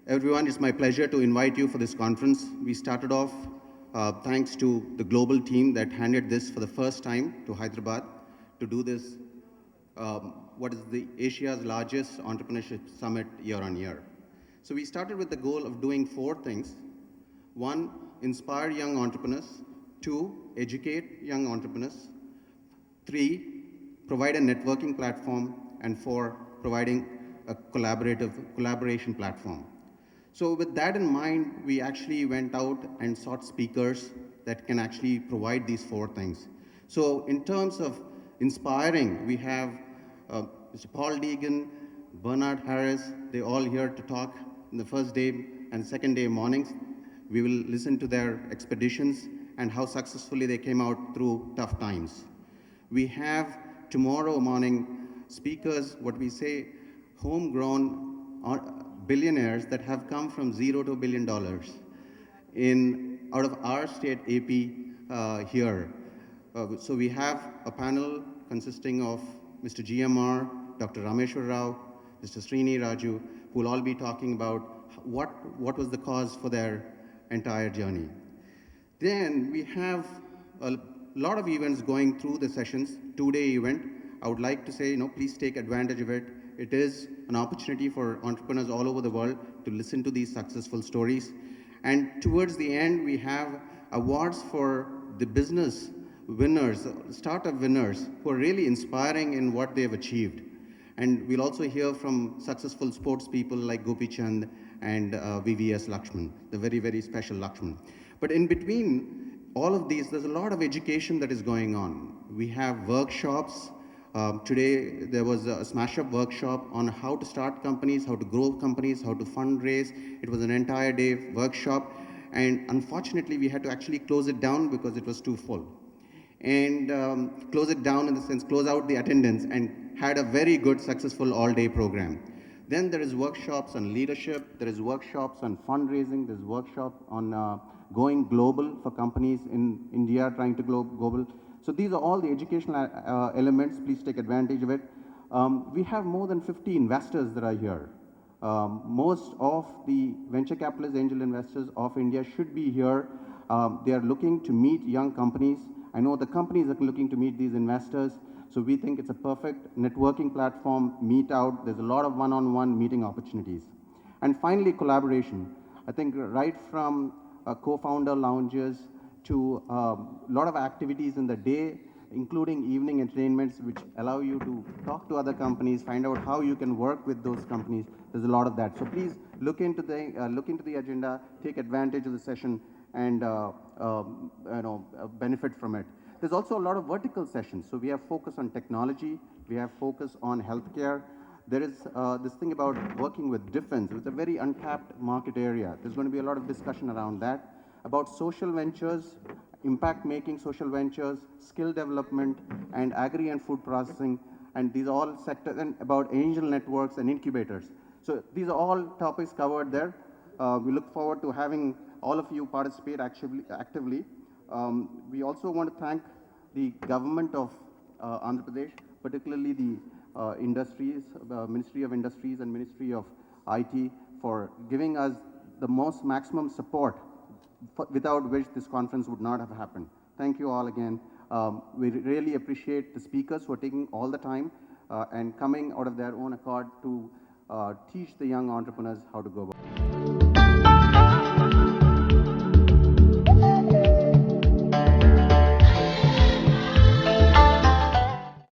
Everyone, it's my pleasure to invite you for this conference. We started off thanks to the global team that handed this for the first time to Hyderabad to do this, what is the Asia's largest entrepreneurship summit year on year. So we started with the goal of doing four things. One, inspire young entrepreneurs. Two, educate young entrepreneurs. Three, provide a networking platform. And four, providing a collaboration platform. So with that in mind, we actually went out and sought speakers that can actually provide these four things. So in terms of inspiring, we have Mr. Paul Deegan, Bernard Harris, they're all here to talk in the first day and second day mornings. We will listen to their expeditions and how successfully they came out through tough times. We have tomorrow morning speakers, what we say, homegrown billionaires that have come from $0 to $1 billion out of our state, AP, here. So we have a panel consisting of Mr. GMR, Dr. Rameshwar Rao, Mr. Srini Raju, who will all be talking about what was the cause for their entire journey. Then we have a lot of events going through the sessions, two-day event. I would like to say, please take advantage of it. It is an opportunity for entrepreneurs all over the world to listen to these successful stories. And towards the end, we have awards for the business winners, startup winners, who are really inspiring in what they've achieved. And we'll also hear from successful sports people like Gopi Chand and VVS Lakshman, the very, very special Lakshman. But in between all of these, there's a lot of education that is going on. We have workshops. Today, there was a smash-up workshop on how to start companies, how to grow companies, how to fundraise. It was an entire day workshop. And unfortunately, we had to actually close it down because it was too full. And close it down in the sense, close out the attendance, and had a very good, successful all-day program. Then there is workshops on leadership. There is workshops on fundraising. There's workshop on going global for companies in India trying to go global. So these are all the educational elements. Please take advantage of it. We have more than 50 investors that are here. Most of the venture capitalist angel investors of India should be here. They are looking to meet young companies. I know the companies are looking to meet these investors. So we think it's a perfect networking platform, meet out. There's a lot of one-on-one meeting opportunities. And finally, collaboration. I think right from co-founder lounges to a lot of activities in the day, including evening entertainments, which allow you to talk to other companies, find out how you can work with those companies. There's a lot of that. So please look into the agenda, take advantage of the session, and benefit from it. There's also a lot of vertical sessions. So we have focus on technology. We have focus on healthcare. There is this thing about working with defense. It's a very untapped market area. There's going to be a lot of discussion around that, about social ventures, impact-making social ventures, skill development, and agri and food processing. And these are all sectors, and about angel networks and incubators. So these are all topics covered there. We look forward to having all of you participate actively. We also want to thank the government of Andhra Pradesh, particularly the Ministry of Industries and Ministry of IT, for giving us the maximum support, without which this conference would not have happened. Thank you all again. We really appreciate the speakers who are taking all the time and coming out of their own accord to teach the young entrepreneurs how to go about it.